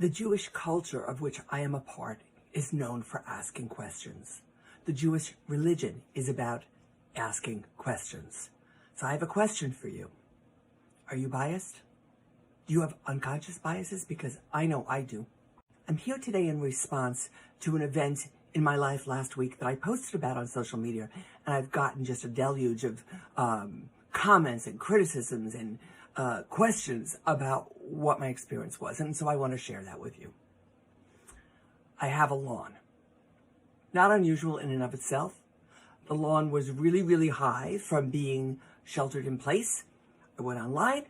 The Jewish culture of which I am a part is known for asking questions. The Jewish religion is about asking questions. So I have a question for you. Are you biased? Do you have unconscious biases? Because I know I do. I'm here today in response to an event in my life last week that I posted about on social media, and I've gotten just a deluge of comments and criticisms and questions about what my experience was, and so I want to share that with you. I have a lawn. Not unusual in and of itself. The lawn was really, really high from being sheltered in place. I went online.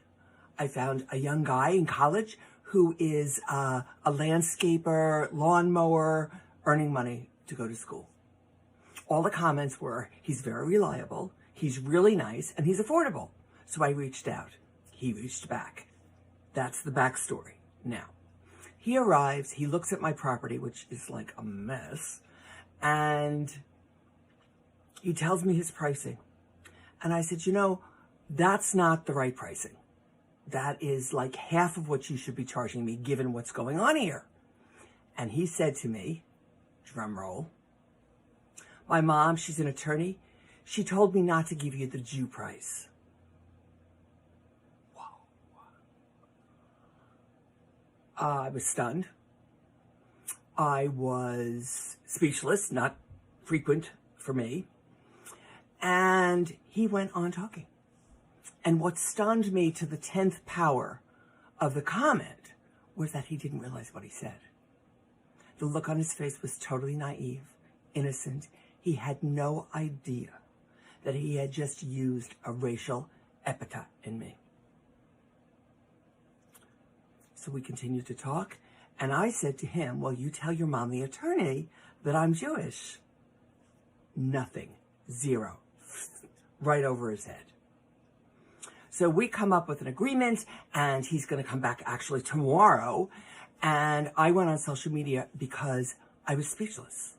I found a young guy in college who is a landscaper, lawnmower, earning money to go to school. All the comments were, he's very reliable, he's really nice, and he's affordable. So I reached out. He reached back. That's the backstory. Now, he arrives, he looks at my property, which is like a mess, and he tells me his pricing. And I said, that's not the right pricing. That is like half of what you should be charging me given what's going on here. And he said to me, drum roll, my mom, she's an attorney, she told me not to give you the Jew price. I was stunned. I was speechless, not frequent for me. And he went on talking. And what stunned me to the 10th power of the comment was that he didn't realize what he said. The look on his face was totally naive, innocent. He had no idea that he had just used a racial epithet in me. So we continued to talk, and I said to him, well, you tell your mom, the attorney, that I'm Jewish. Nothing. Zero. Right over his head. So we come up with an agreement, and he's going to come back actually tomorrow, and I went on social media because I was speechless.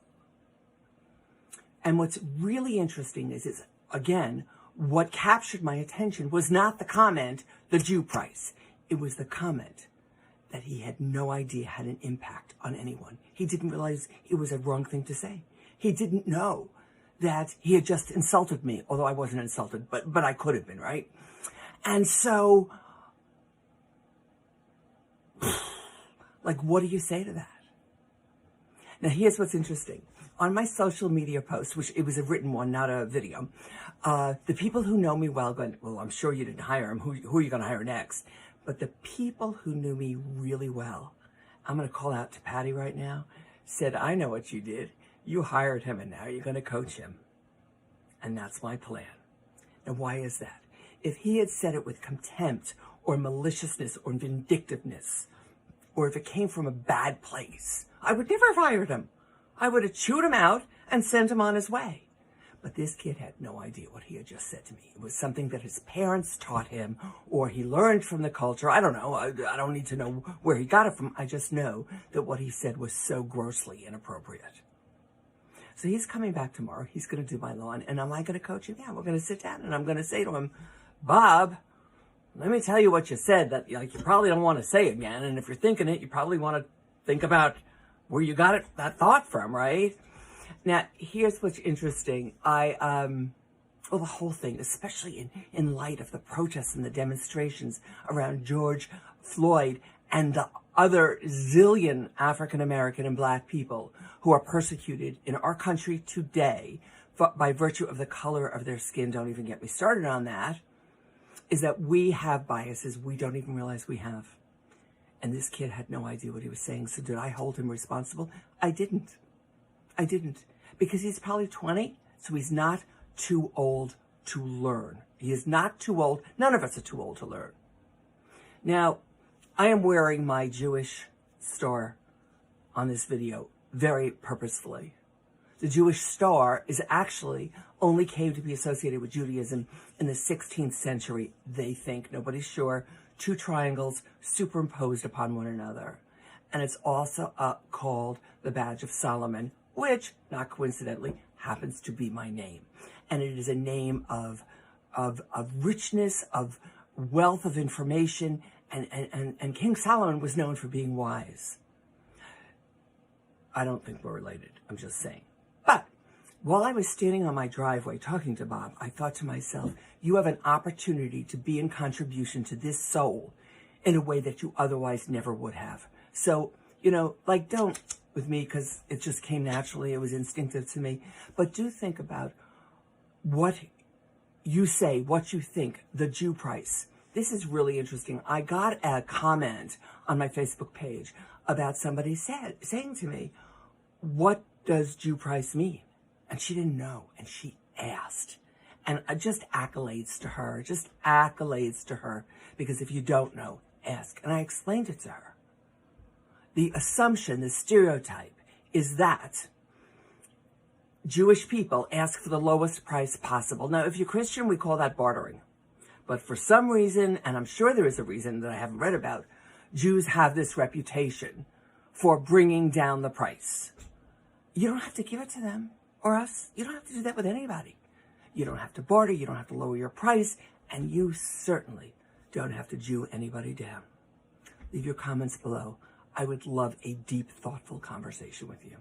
And what's really interesting is again, what captured my attention was not the comment, the Jew price. It was the comment that he had no idea had an impact on anyone. He didn't realize it was a wrong thing to say. He didn't know that he had just insulted me, although I wasn't insulted, but I could have been, right? And so, like, what do you say to that? Now, here's what's interesting. On my social media post, which it was a written one, not a video, the people who know me well going, well, I'm sure you didn't hire him. Who are you going to hire next? But the people who knew me really well, I'm going to call out to Patty right now, said, I know what you did. You hired him, and now you're going to coach him. And that's my plan. And why is that? If he had said it with contempt or maliciousness or vindictiveness, or if it came from a bad place, I would never have hired him. I would have chewed him out and sent him on his way. But this kid had no idea what he had just said to me. It was something that his parents taught him, or he learned from the culture. I don't know. I don't need to know where he got it from. I just know that what he said was so grossly inappropriate. So he's coming back tomorrow. He's going to do my lawn. And am I going to coach him? Yeah, we're going to sit down, and I'm going to say to him, Bob, let me tell you what you said that you probably don't want to say again. And if you're thinking it, you probably want to think about where you got that thought from, right? Now, here's what's interesting. The whole thing, especially in light of the protests and the demonstrations around George Floyd and the other zillion African-American and Black people who are persecuted in our country today by virtue of the color of their skin, don't even get me started on that, is that we have biases we don't even realize we have. And this kid had no idea what he was saying. So did I hold him responsible? I didn't. Because he's probably 20, so he's not too old to learn. He is not too old. None of us are too old to learn. Now, I am wearing my Jewish star on this video very purposefully. The Jewish star is actually only came to be associated with Judaism in the 16th century, they think. Nobody's sure. 2 triangles superimposed upon one another. And it's also called the Badge of Solomon, which, not coincidentally, happens to be my name. And it is a name of richness, of wealth of information, And King Solomon was known for being wise. I don't think we're related. I'm just saying. But while I was standing on my driveway talking to Bob, I thought to myself, you have an opportunity to be in contribution to this soul in a way that you otherwise never would have. So, like, don't with me, because it just came naturally. It was instinctive to me. But do think about what you say, what you think, the Jew price. This is really interesting. I got a comment on my Facebook page about somebody saying to me, what does Jew price mean? And she didn't know, and she asked. And just accolades to her, because if you don't know, ask. And I explained it to her. The assumption, the stereotype, is that Jewish people ask for the lowest price possible. Now, if you're Christian, we call that bartering. But for some reason, and I'm sure there is a reason that I haven't read about, Jews have this reputation for bringing down the price. You don't have to give it to them or us. You don't have to do that with anybody. You don't have to barter. You don't have to lower your price. And you certainly don't have to Jew anybody down. Leave your comments below. I would love a deep, thoughtful conversation with you.